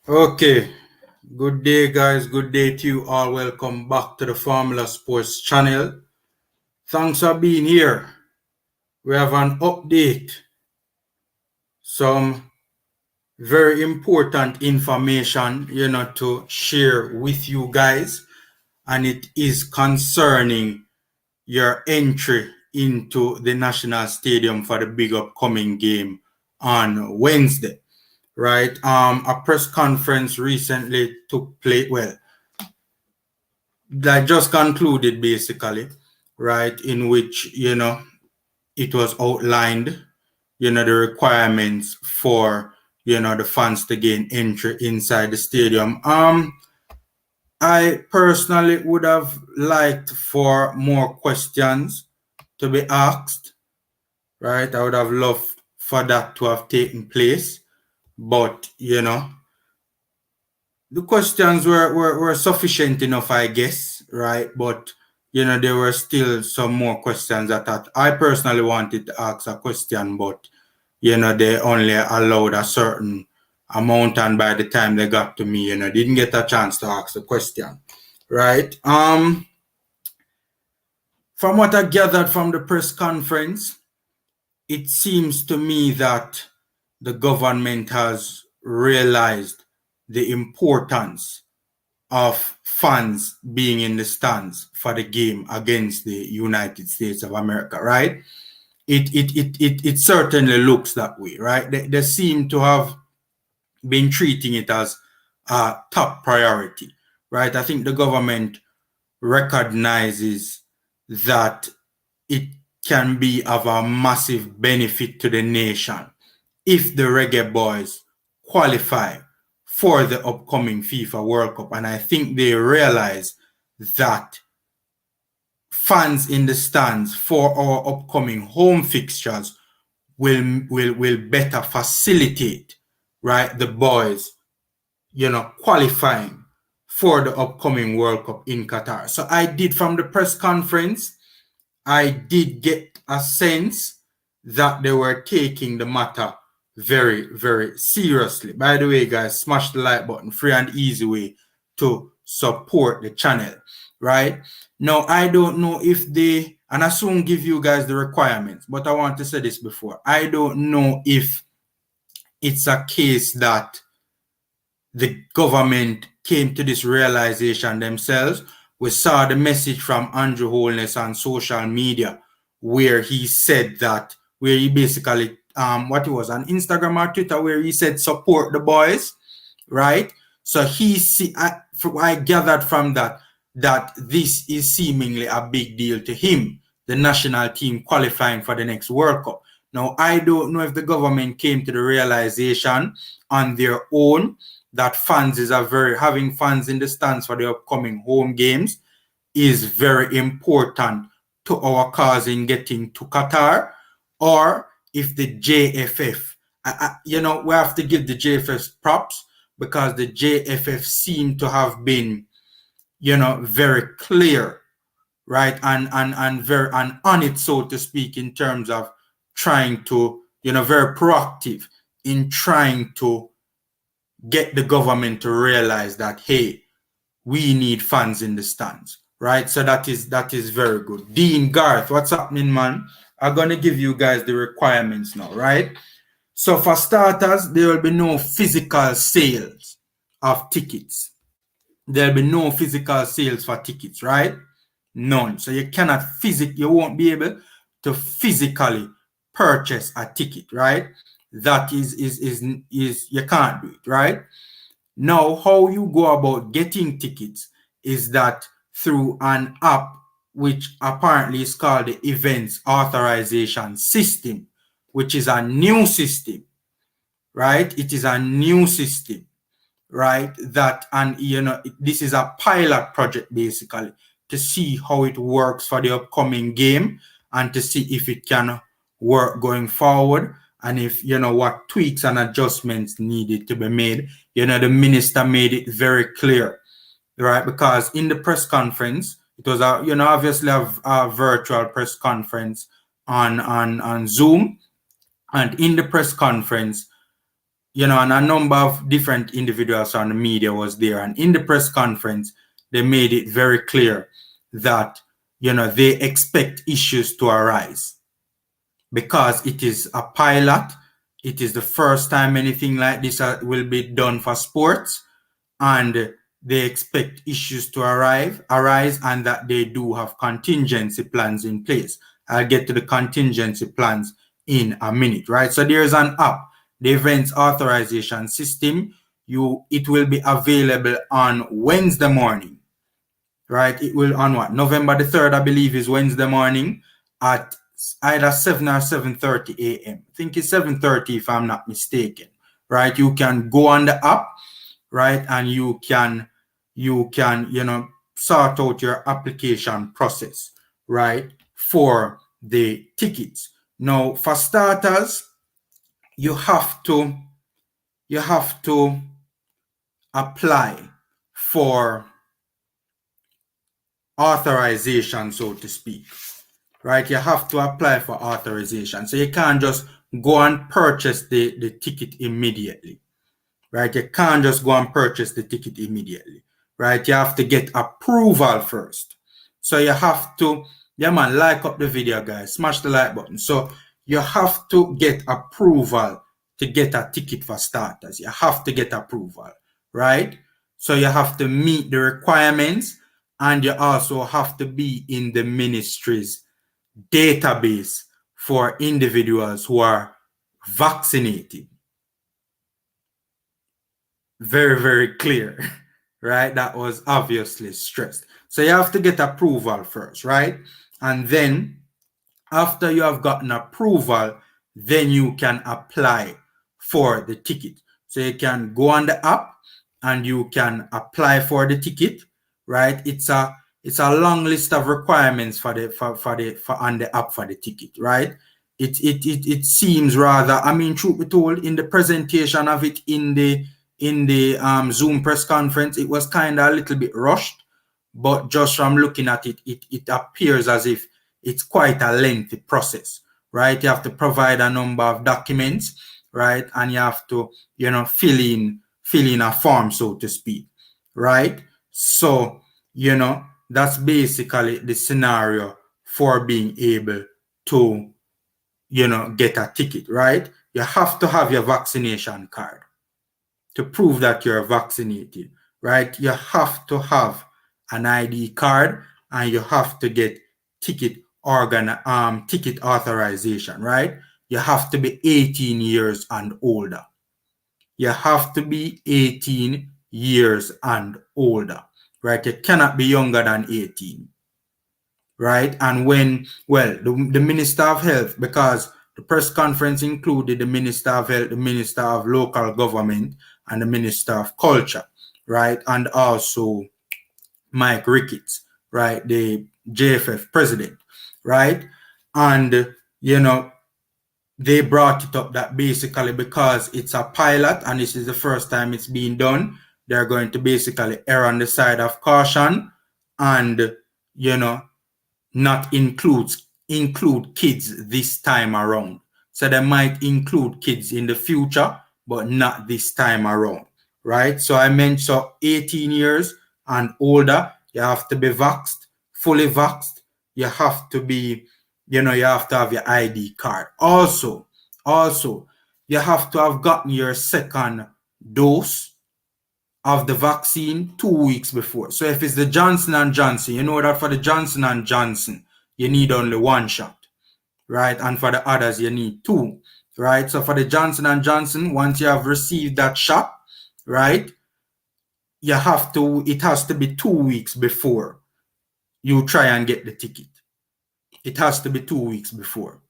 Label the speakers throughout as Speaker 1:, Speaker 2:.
Speaker 1: Okay, good day, guys. Good day to you all. Welcome back to the Formula Sports channel. Thanks for being here. We have an update, some very important information, to share with you guys, and it is concerning your entry into the National Stadium for the big upcoming game on Wednesday. Right? A press conference recently took place. Well, that just concluded basically, right? In which, it was outlined, the requirements for, the fans to gain entry inside the stadium. I personally would have liked for more questions to be asked, right? I would have loved for that to have taken place, but, the questions were sufficient enough, I guess, right? But there were still some more questions that I personally wanted to ask a question, but they only allowed a certain amount, and by the time they got to me, didn't get a chance to ask the question, right? From what I gathered from the press conference, it seems to me that the government has realized the importance of fans being in the stands for the game against the United States of America, right? It certainly looks that way, right? They seem to have been treating it as a top priority, right? I think the government recognizes that it can be of a massive benefit to the nation if the Reggae Boys qualify for the upcoming FIFA World Cup. And I think they realize that fans in the stands for our upcoming home fixtures will better facilitate, right, the boys, qualifying for the upcoming World Cup in Qatar. So I did, from the press conference, I did get a sense that they were taking the matter very, very seriously. By the way, guys, smash the like button. Free and easy way to support the channel, right? Now, I don't know if they, and I soon give you guys the requirements, but I want to say this before. I don't know if it's a case that the government came to this realization themselves. We saw the message from Andrew Holness on social media where he said that, where he basically, what it was, on Instagram or Twitter, where he said, support the boys, right? So I gathered from that this is seemingly a big deal to him, the national team qualifying for the next World Cup. Now, I don't know if the government came to the realization on their own that having fans in the stands for the upcoming home games is very important to our cause in getting to Qatar, or if the JFF, we have to give the JFF props, because the JFF seem to have been, very clear, right, and very on it, so to speak, in terms of trying to, very proactive in trying to get the government to realize that, hey, we need fans in the stands, right? So that is very good. Dean Garth, what's happening, man? I'm gonna give you guys the requirements now, right? So for starters, there will be no physical sales of tickets. There'll be no physical sales for tickets, right? None. So you won't be able to physically purchase a ticket, right? That is you can't do it, right? Now, how you go about getting tickets is that through an app, which apparently is called the Events Authorization System, which is a new system, right? It is a new system, right? And this is a pilot project basically to see how it works for the upcoming game and to see if it can work going forward, and if, what tweaks and adjustments needed to be made. The minister made it very clear, right? Because in the press conference, it was obviously a virtual press conference on Zoom, and in the press conference, and a number of different individuals on the media was there. And in the press conference, they made it very clear that, they expect issues to arise because it is a pilot. It is the first time anything like this will be done for sports, and they expect issues to arise, and that they do have contingency plans in place. I'll get to the contingency plans in a minute, right? So there's an app, the Events Authorization System. It will be available on Wednesday morning, right? It will on what? November the 3rd, I believe, is Wednesday morning at either 7 or 7:30 a.m. I think it's 7:30 if I'm not mistaken, right? You can go on the app, right? And you can, sort out your application process, right? For the tickets. Now, for starters, you have to apply for authorization, so to speak, right? You have to apply for authorization. So you can't just go and purchase the ticket immediately, right? You can't just go and purchase the ticket immediately, right? You have to get approval first. So you have to, like up the video, guys. Smash the like button. So you have to get approval to get a ticket for starters. You have to get approval, right? So you have to meet the requirements, and you also have to be in the ministry's database for individuals who are vaccinated. Very, very clear, right? That was obviously stressed. So you have to get approval first, right? And then after you have gotten approval, then you can apply for the ticket. So you can go on the app and you can apply for the ticket, right? It's a long list of requirements for on the app for the ticket, right? It seems rather, I mean, truth be told, in the presentation of it in the Zoom press conference, it was kind of a little bit rushed, but just from looking at it, it appears as if it's quite a lengthy process, right? You have to provide a number of documents, right? And you have to, fill in a form, so to speak, right? So, that's basically the scenario for being able to, get a ticket, right? You have to have your vaccination card to prove that you're vaccinated, right? You have to have an ID card, and you have to get ticket authorization, right? You have to be 18 years and older. You have to be 18 years and older, right? You cannot be younger than 18, right? And the Minister of Health, because the press conference included the Minister of Health, the Minister of Local Government, and the Minister of Culture, right? And also Mike Ricketts, right? The JFF president, right? And, they brought it up that basically because it's a pilot and this is the first time it's being done, they're going to basically err on the side of caution and, not include kids this time around. So they might include kids in the future, but not this time around, right? So I meant, so 18 years and older, you have to be vaxxed, fully vaxxed. You have to be, you have to have your ID card. Also, you have to have gotten your second dose of the vaccine 2 weeks before. So if it's the Johnson & Johnson, you know that for the Johnson & Johnson, you need only one shot, right? And for the others, you need two, right? So for the Johnson & Johnson, once you have received that shot, right, it has to be 2 weeks before you try and get the ticket. It has to be 2 weeks before,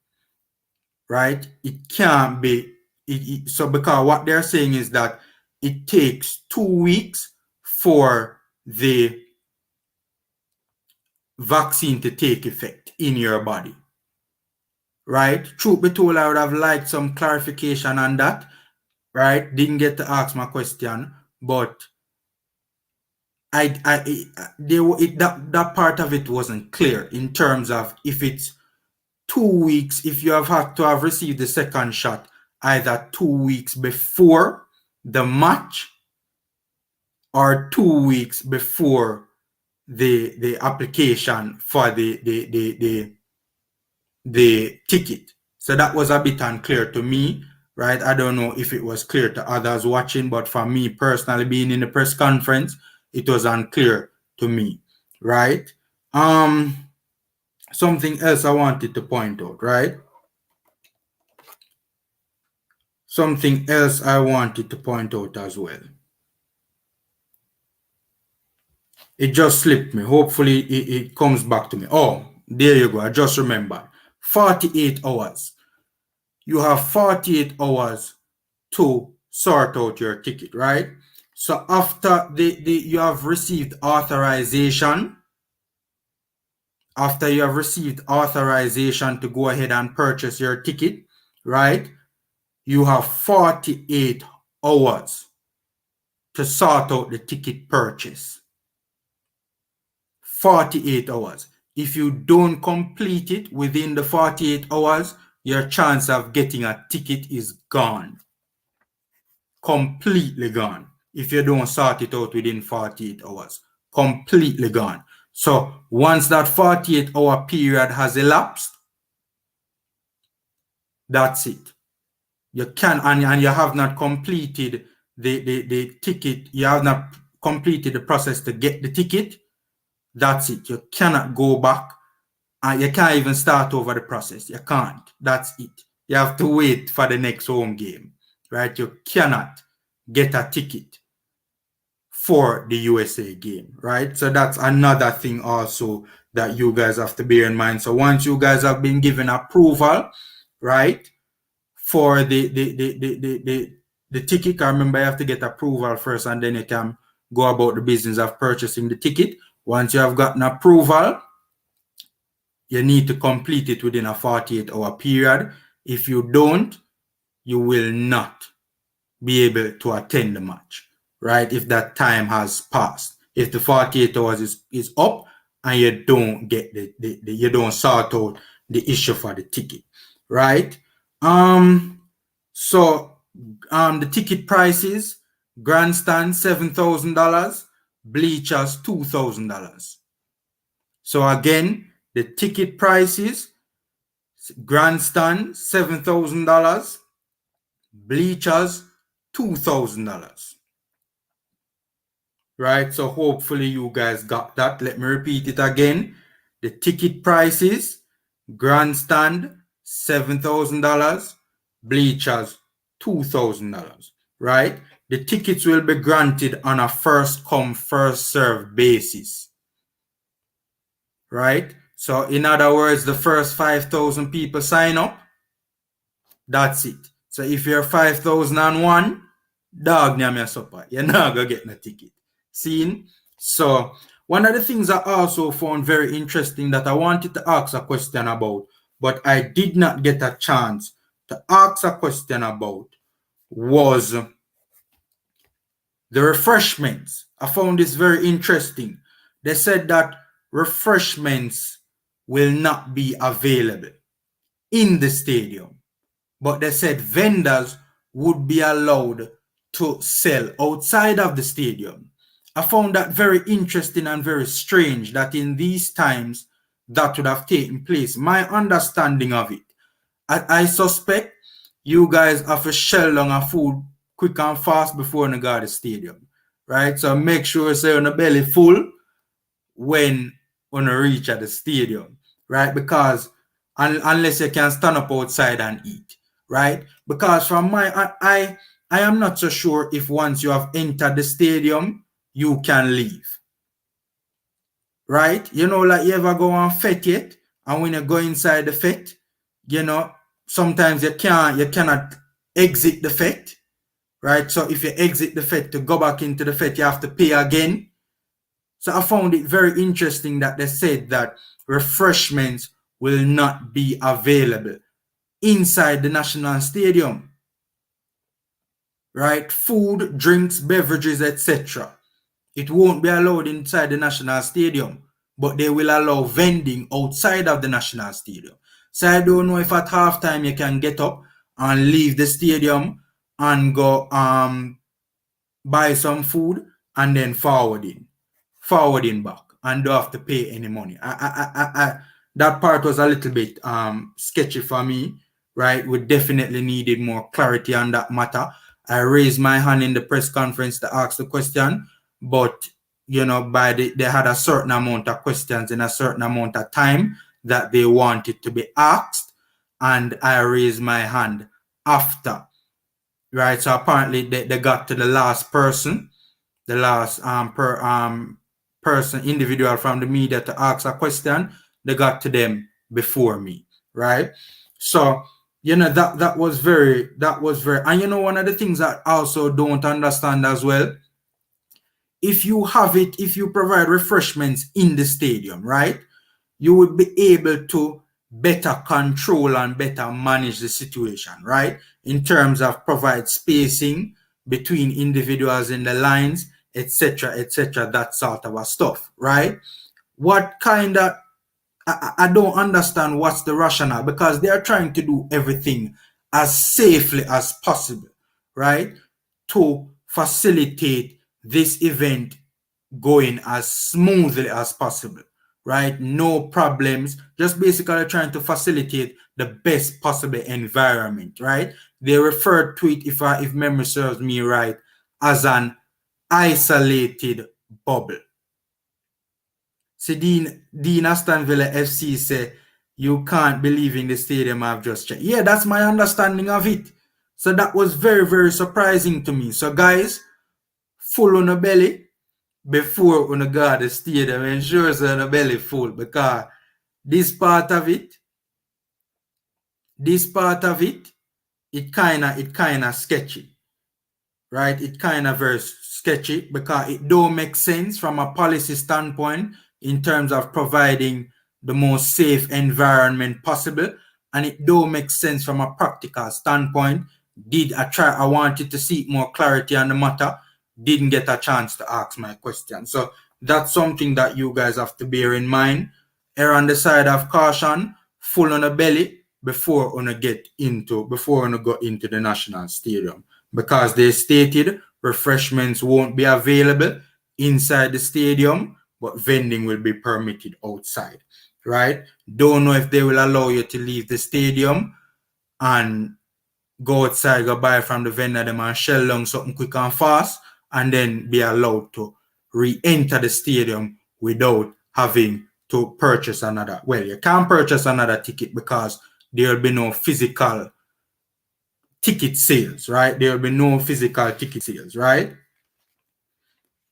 Speaker 1: right? It can't be, so because what they're saying is that it takes 2 weeks for the vaccine to take effect in your body, right? Truth be told, I would have liked some clarification on that, right? Didn't get to ask my question, but that part of it wasn't clear in terms of if it's 2 weeks, if you have had to have received the second shot either 2 weeks before the match or 2 weeks before the application for the ticket. So that was a bit unclear to me, right? I don't know if it was clear to others watching, but for me personally, being in the press conference, it was unclear to me, right? Something else I wanted to point out, right? Something else I wanted to point out as well. It just slipped me. Hopefully it comes back to me. Oh, there you go. I just remembered. 48 hours. You have 48 hours to sort out your ticket, right? So after you have received authorization, after you have received authorization to go ahead and purchase your ticket, right? You have 48 hours to sort out the ticket purchase. 48 hours. If you don't complete it within the 48 hours, your chance of getting a ticket is gone. Completely gone. If you don't sort it out within 48 hours. Completely gone. So once that 48-hour period has elapsed, that's it. You can, and you have not completed the ticket, you have not completed the process to get the ticket, that's it. You cannot go back, and you can't even start over the process. You can't. That's it. You have to wait for the next home game, right? You cannot get a ticket for the USA game, right? So that's another thing also that you guys have to bear in mind. So once you guys have been given approval, right, for the ticket, I remember you have to get approval first, and then you can go about the business of purchasing the ticket. Once you have gotten approval, you need to complete it within a 48-hour period. If you don't, you will not be able to attend the match, right? If that time has passed. If the 48 hours is up and you don't get you don't sort out the issue for the ticket, right? So the ticket prices, grandstand $7,000, bleachers $2,000. So again, the ticket prices, grandstand $7,000, bleachers $2,000. Right, so hopefully you guys got that. Let me repeat it again. The ticket prices, grandstand $7,000, bleachers $2,000. Right, the tickets will be granted on a first come first served basis. Right, so in other words, the first 5,000 people sign up, that's it. So if you're 5,001, dog name your supper, you're not gonna get no ticket. Seen? So one of the things I also found very interesting that I wanted to ask a question about, but I did not get a chance to ask a question about, was the refreshments. I found this very interesting. They said that refreshments will not be available in the stadium, but they said vendors would be allowed to sell outside of the stadium. I found that very interesting and very strange that in these times that would have taken place. My understanding of it, I suspect you guys have to shell down a food quick and fast before you go to the stadium, right? So make sure you say on the belly full when you reach at the stadium, right? Because unless you can stand up outside and eat, right? Because from I am not so sure if once you have entered the stadium, you can leave, right? You know, like you ever go on fete yet, and when you go inside the fete, you know, sometimes you cannot exit the fete, right? So if you exit the fete to go back into the fete, you have to pay again. So I found it very interesting that they said that refreshments will not be available inside the National Stadium, right? Food, drinks, beverages, etc. It won't be allowed inside the National Stadium, but they will allow vending outside of the National Stadium. So I don't know if at halftime you can get up and leave the stadium and go buy some food and then forwarding back and don't have to pay any money. That part was a little bit sketchy for me, right? We definitely needed more clarity on that matter. I raised my hand in the press conference to ask the question, but you know, they had a certain amount of questions in a certain amount of time that they wanted to be asked, and I raised my hand after, right? So apparently they got to the last person, the last person, individual from the media to ask a question. They got to them before me, right? So you know that was very, and you know, one of the things that I also don't understand as well, if you provide refreshments in the stadium, right, you would be able to better control and better manage the situation, right? In terms of provide spacing between individuals in the lines, etc., that sort of stuff, right? What kind of, I don't understand what's the rationale, because they are trying to do everything as safely as possible, right? To facilitate this event going as smoothly as possible, right? No problems, just basically trying to facilitate the best possible environment, right? They referred to it, if memory serves me right, as an isolated bubble. See, Dean Aston Villa FC say, you can't believe in the stadium I've just checked. Yeah, that's my understanding of it. So that was very, very surprising to me. So guys, full on a belly before on go the stadium, ensure it's on a belly full, because this part of it, it kinda sketchy, right? It kind of very sketchy because it don't make sense from a policy standpoint in terms of providing the most safe environment possible, and it don't make sense from a practical standpoint. I wanted to seek more clarity on the matter, didn't get a chance to ask my question. So that's something that you guys have to bear in mind. Err on the side of caution, full on the belly before you go into the national stadium, because they stated refreshments won't be available inside the stadium, but vending will be permitted outside, right? Don't know if they will allow you to leave the stadium and go outside, go buy from the vendor them and shell down something quick and fast, and then be allowed to re-enter the stadium without having to purchase another. Well, you can't purchase another ticket because there will be no physical ticket sales, right? There will be no physical ticket sales, right?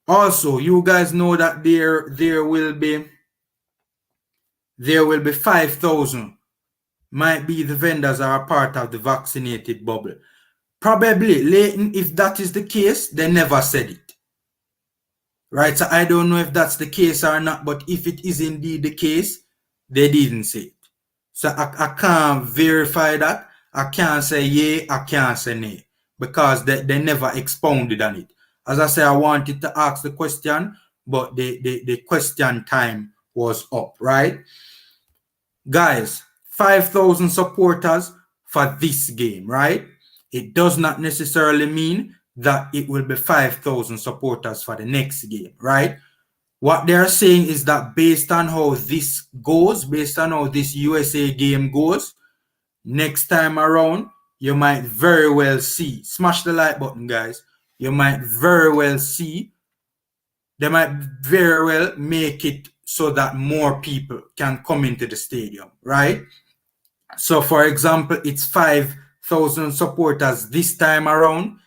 Speaker 1: Also, you guys know that there will be 5,000 might be the vendors are a part of the vaccinated bubble. Probably, Leighton, if that is the case, they never said it. Right? So I don't know if that's the case or not, but if it is indeed the case, they didn't say it. So I can't verify that. I can't say yay, I can't say nay, because they never expounded on it. As I say, I wanted to ask the question, but the question time was up, right? Guys, 5,000 supporters for this game, right? It does not necessarily mean that it will be 5,000 supporters for the next game, right? What they're saying is that based on how this goes, based on how this USA game goes, next time around, you might very well see, smash the like button, guys. You might very well see, they might very well make it so that more people can come into the stadium, right? So, for example, it's 5,000 supporters this time around.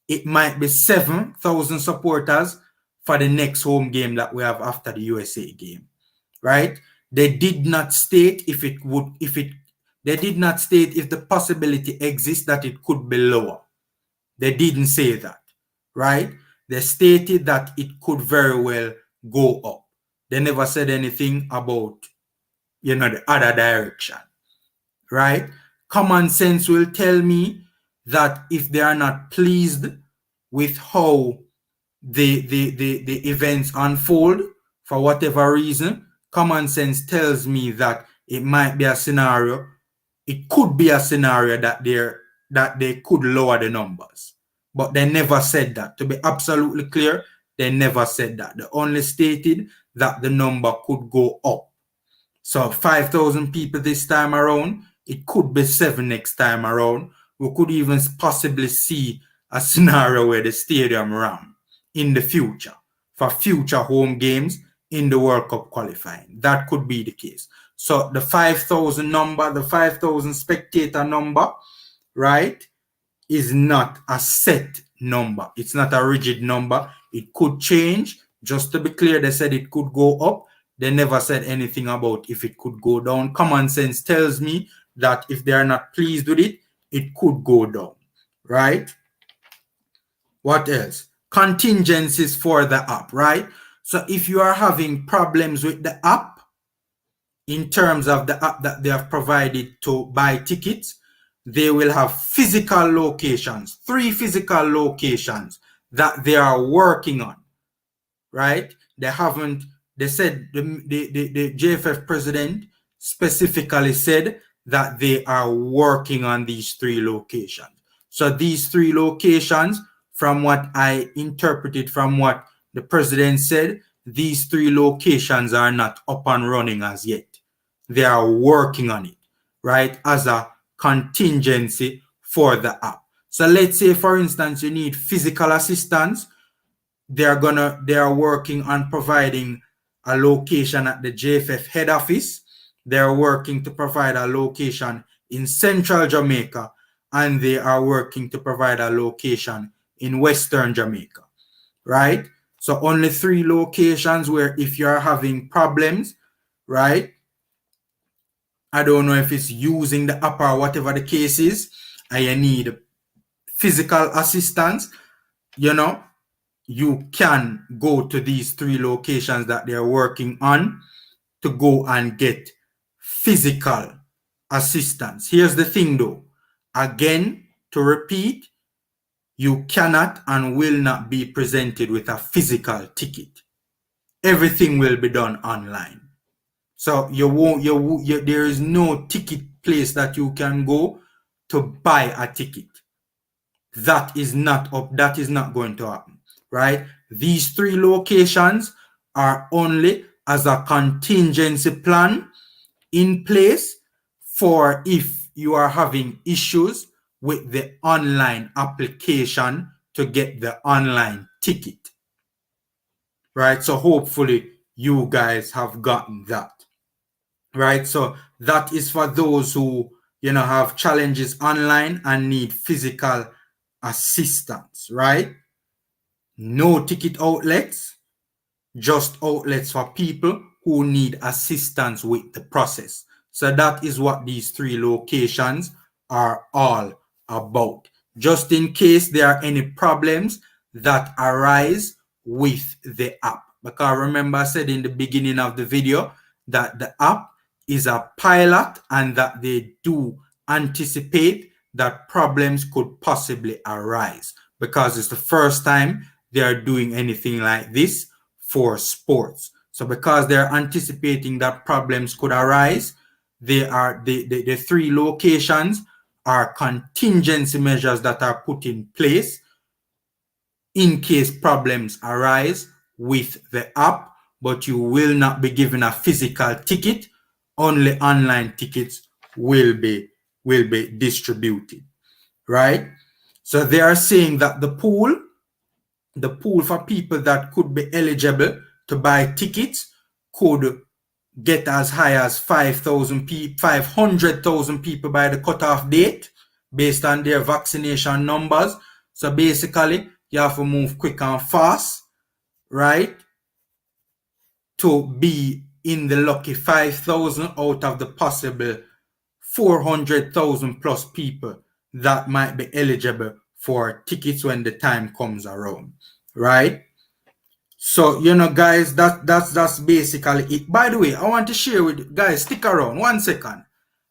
Speaker 1: It might be 7,000 supporters for the next home game that we have after the USA game, right? They did not state if the possibility exists that it could be lower. They didn't say that, right? They stated that it could very well go up. They never said anything about, the other direction, right? Common sense will tell me that if they are not pleased with how the events unfold for whatever reason, common sense tells me that it might be a scenario, it could be a scenario that they're that they could lower the numbers. But they never said that. To be absolutely clear, they never said that. They only stated that the number could go up. So 5,000 people this time around, it could be 7 next time around. We could even possibly see a scenario where the stadium ram in the future for future home games in the World Cup qualifying. That could be the case. So the 5,000 number, the 5,000 spectator number, right, is not a set number. It's not a rigid number. It could change. Just to be clear, they said it could go up. They never said anything about if it could go down. Common sense tells me that if they are not pleased with it, it could go down, right? What else? Contingencies for the app, right? So if you are having problems with the app, in terms of the app that they have provided to buy tickets, they will have physical locations, 3 physical locations that they are working on, right? They said the JFF president specifically said that they are working on these 3 locations. So these 3 locations, from what I interpreted from what the president said, these 3 locations are not up and running as yet. They are working on it, right, as a contingency for the app. So let's say, for instance, you need physical assistance. They are working on providing a location at the JFF head office. They are working to provide a location in central Jamaica, and they are working to provide a location in western Jamaica, right? So only 3 locations where if you're having problems, right? I don't know if it's using the app or whatever the case is, and you need physical assistance, you know, you can go to these 3 locations that they're working on to go and get physical assistance. Here's the thing though. Again, to repeat, you cannot and will not be presented with a physical ticket. Everything will be done online. So there is no ticket place that you can go to buy a ticket. That is not going to happen, right? These 3 locations are only as a contingency plan in place for if you are having issues with the online application to get the online ticket, right? So hopefully you guys have gotten that, right? So that is for those who, you know, have challenges online and need physical assistance, right? No ticket outlets, just outlets for people who need assistance with the process. So that is what these 3 locations are all about. Just in case there are any problems that arise with the app. Because remember I said in the beginning of the video that the app is a pilot and that they do anticipate that problems could possibly arise because it's the first time they are doing anything like this for sports. So because they're anticipating that problems could arise, the 3 locations are contingency measures that are put in place in case problems arise with the app, but you will not be given a physical ticket. Only online tickets will be distributed, right? So they are saying that the pool for people that could be eligible to buy tickets could get as high as 500,000 people by the cutoff date based on their vaccination numbers. So basically, you have to move quick and fast, right, to be in the lucky 5,000 out of the possible 400,000 plus people that might be eligible for tickets when the time comes around, right? So, you know, guys, that's basically it. By the way, I want to share with you guys, stick around 1 second.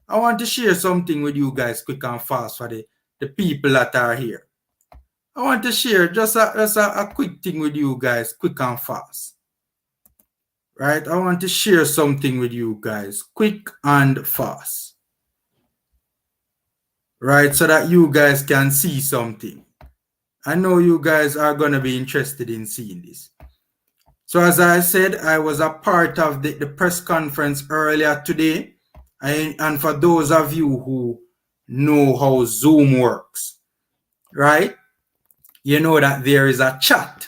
Speaker 1: I want to share something with you guys quick and fast for the people that are here. I want to share just a quick thing with you guys, quick and fast. Right? I want to share something with you guys, quick and fast. right? So that you guys can see something. I know you guys are going to be interested in seeing this. So as I said, I was a part of the press conference earlier today. And for those of you who know how Zoom works, right? You know that there is a chat.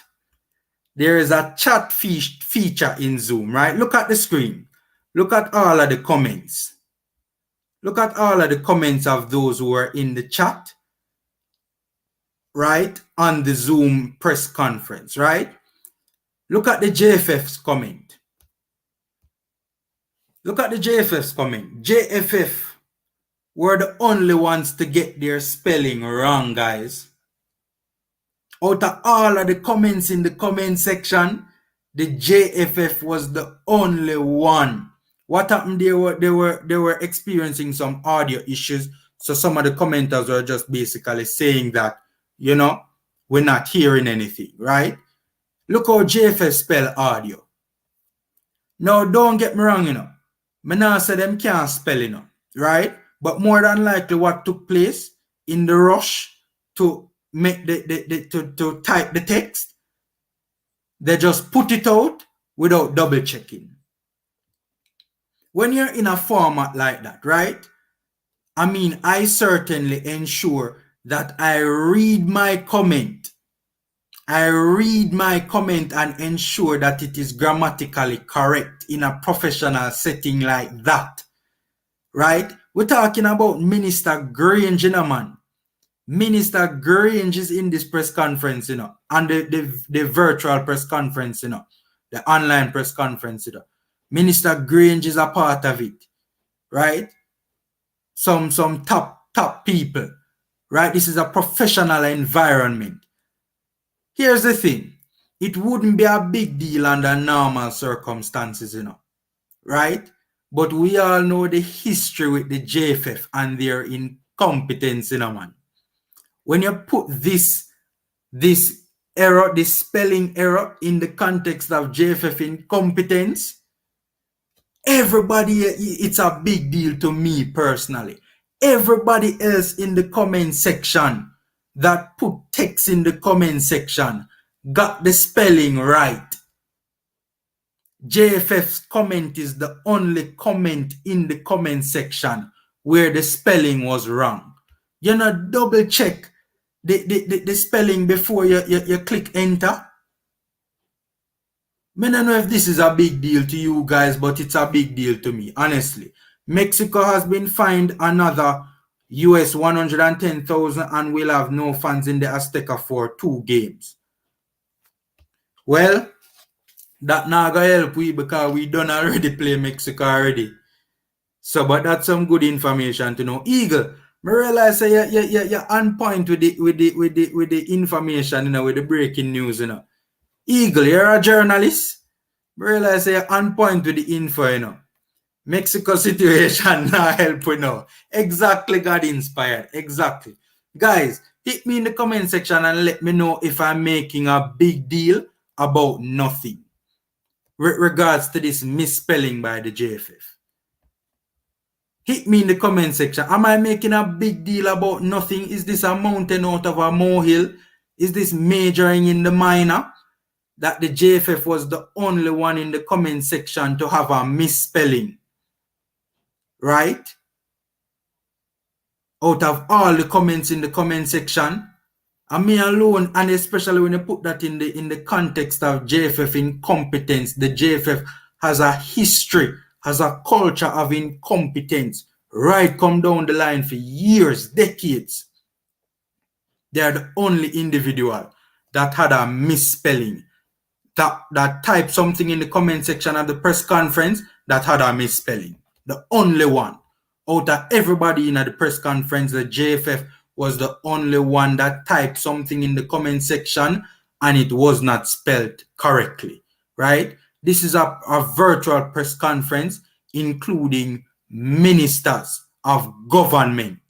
Speaker 1: There is a chat feature in Zoom, right? Look at the screen. Look at all of the comments. Look at all of the comments of those who are in the chat, right? On the Zoom press conference, right? Look at the JFF's comment. Look at the JFF's comment. JFF were the only ones to get their spelling wrong, guys. Out of all of the comments in the comment section, the JFF was the only one. What happened? They were experiencing some audio issues. So some of the commenters were just basically saying that, you know, we're not hearing anything, right? Look how JFF spell audio. Now, don't get me wrong, you know. Me not say them can't spell, you know, right? But more than likely what took place in the rush to make to type the text, they just put it out without double checking. When you're in a format like that, right? I mean, I certainly ensure that I read my comment. I read my comment and ensure that it is grammatically correct in a professional setting like that. Right? We're talking about Minister Grange, you know, man. Minister Grange is in this press conference, you know, and the virtual press conference, you know, the online press conference, you know. Minister Grange is a part of it, right? Some top people, right? This is a professional environment. Here's the thing. It wouldn't be a big deal under normal circumstances, you know, right? But we all know the history with the JFF and their incompetence, you know, man. When you put this error, this spelling error in the context of JFF incompetence, everybody, it's a big deal to me personally. Everybody else in the comment section that put text in the comment section got the spelling right. JFF's comment is the only comment in the comment section where the spelling was wrong. You know, double check the spelling before you click enter. I don't know if this is a big deal to you guys, but it's a big deal to me, honestly. Mexico has been fined another US 110,000 and will have no fans in the Azteca for 2 games. Well, that not gonna help we because we done already play Mexico already. So, but that's some good information to know. Eagle, I realize you're on point with the information, you know, with the breaking news, you know. Eagle, you're a journalist. I realize you're on point with the info, you know. Mexico situation not help, you know. Exactly, got inspired. Exactly. Guys, hit me in the comment section and let me know if I'm making a big deal about nothing with regards to this misspelling by the JFF. Hit me in the comment section. Am I making a big deal about nothing? Is this a mountain out of a molehill? Is this majoring in the minor? That the JFF was the only one in the comment section to have a misspelling. Right? Out of all the comments in the comment section, and me alone, and especially when you put that in the context of JFF incompetence, the JFF has a history, has a culture of incompetence, right come down the line for years, decades. They are the only individual that had a misspelling, that typed something in the comment section of the press conference that had a misspelling. The only one. Out of everybody in the press conference, the JFF was the only one that typed something in the comment section and it was not spelled correctly, right? This is a virtual press conference including ministers of government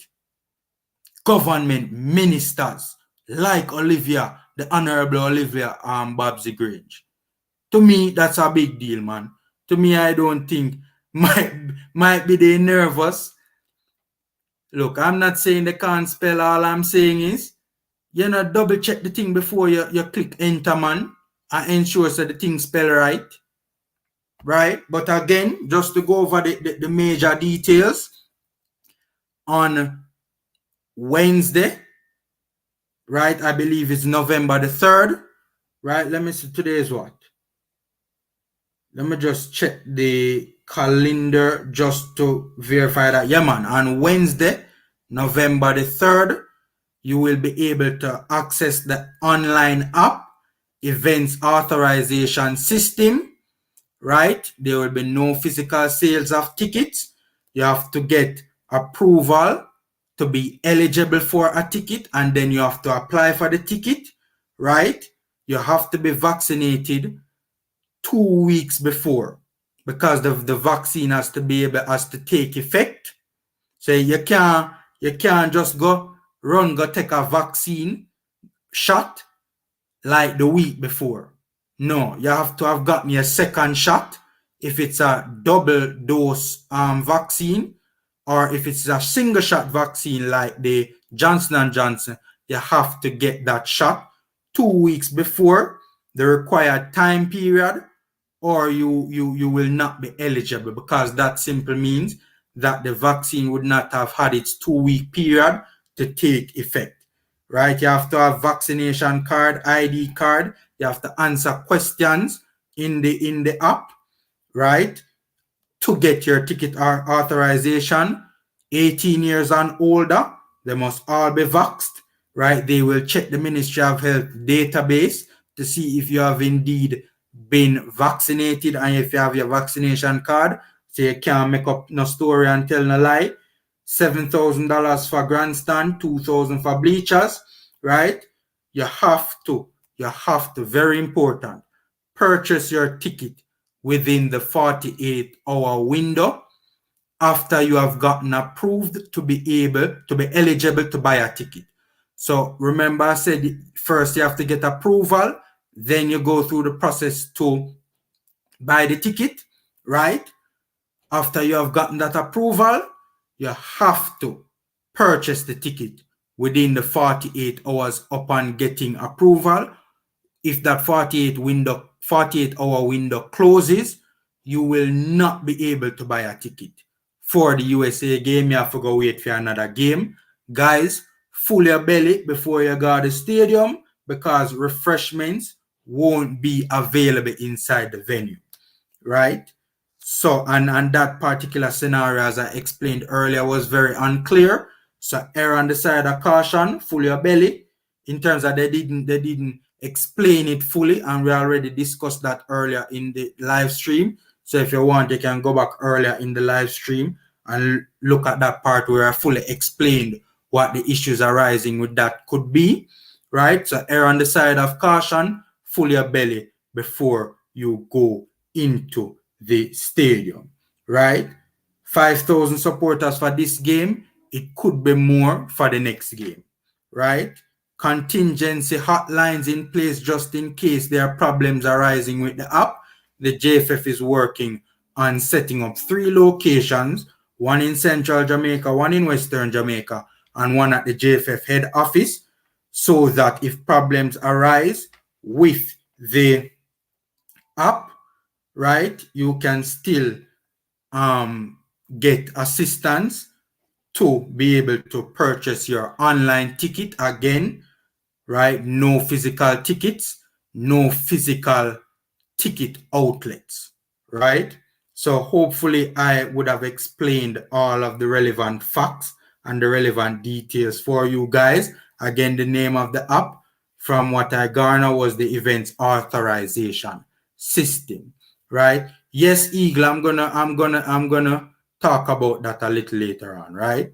Speaker 1: ministers like Olivia, the Honorable Olivia Babsy Grange. To me, that's a big deal, man. To me, I don't think might be they nervous Look, I'm not saying they can't spell. All I'm saying is, double check the thing before you click enter, man, and ensure that the thing spell right. Right? But again, just to go over the major details, on Wednesday, right? I believe it's November the 3rd, right? Let me see, today is what? Let me just check the calendar just to verify that. Yeah, man, on Wednesday, November the 3rd, you will be able to access the online app events authorization system, right? There will be no physical sales of tickets. You have to get approval to be eligible for a ticket, and then you have to apply for the ticket, right? You have to be vaccinated 2 weeks before, because the vaccine has to take effect. So you can't just go take a vaccine shot like the week before. No, you have to have gotten your second shot if it's a double dose vaccine, or if it's a single shot vaccine like the Johnson & Johnson, you have to get that shot 2 weeks before the required time period, or you will not be eligible, because that simply means that the vaccine would not have had its 2-week period to take effect. Right? You have to have vaccination card, ID card. You have to answer questions in the app, right? To get your ticket authorization. 18 years and older, they must all be vaxxed, right? They will check the Ministry of Health database to see if you have indeed been vaccinated, and if you have your vaccination card, so you can't make up no story and tell no lie. $7,000 for grandstand, $2,000 for bleachers, right? You have to, very important, purchase your ticket within the 48-hour window after you have gotten approved to be eligible to buy a ticket. So remember, I said first you have to get approval, then you go through the process to buy the ticket, right? After you have gotten that approval, you have to purchase the ticket within the 48 hours upon getting approval. If that 48-hour window closes, you will not be able to buy a ticket for the USA game. You have to go wait for another game. Guys, full your belly before you go to the stadium, because refreshments won't be available inside the venue, right? So, and that particular scenario, as I explained earlier, was very unclear. So err on the side of caution, full your belly, in terms of they didn't explain it fully, and we already discussed that earlier in the live stream. So if you want, you can go back earlier in the live stream and look at that part where I fully explained what the issues arising with that could be, right? So err on the side of caution, full your belly before you go into the stadium, right? 5,000 supporters for this game. It could be more for the next game, right? Contingency hotlines in place just in case there are problems arising with the app. The JFF is working on setting up 3 locations, one in Central Jamaica, one in Western Jamaica, and one at the JFF head office, so that if problems arise with the app, right, you can still get assistance to be able to purchase your online ticket again, right? No physical tickets, no physical ticket outlets, right? So hopefully I would have explained all of the relevant facts and the relevant details for you guys. Again, the name of the app, from what I garner, was the events authorization system, right? Yes, Eagle, I'm gonna talk about that a little later on, right?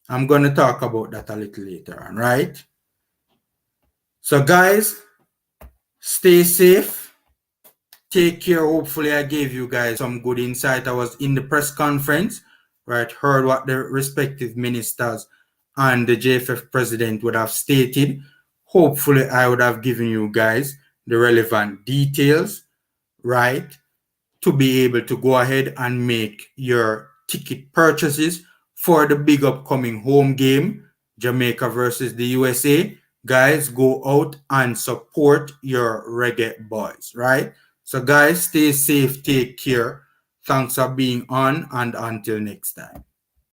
Speaker 1: I'm gonna talk about that a little later on, right? So guys, stay safe. Take care. Hopefully I gave you guys some good insight. I was in the press conference, right? Heard what the respective ministers and the JFF president would have stated. Hopefully I would have given you guys the relevant details, right? To be able to go ahead and make your ticket purchases for the big upcoming home game, Jamaica versus the USA. Guys, go out and support your reggae boys, right? So guys, stay safe, take care. Thanks for being on, and until next time.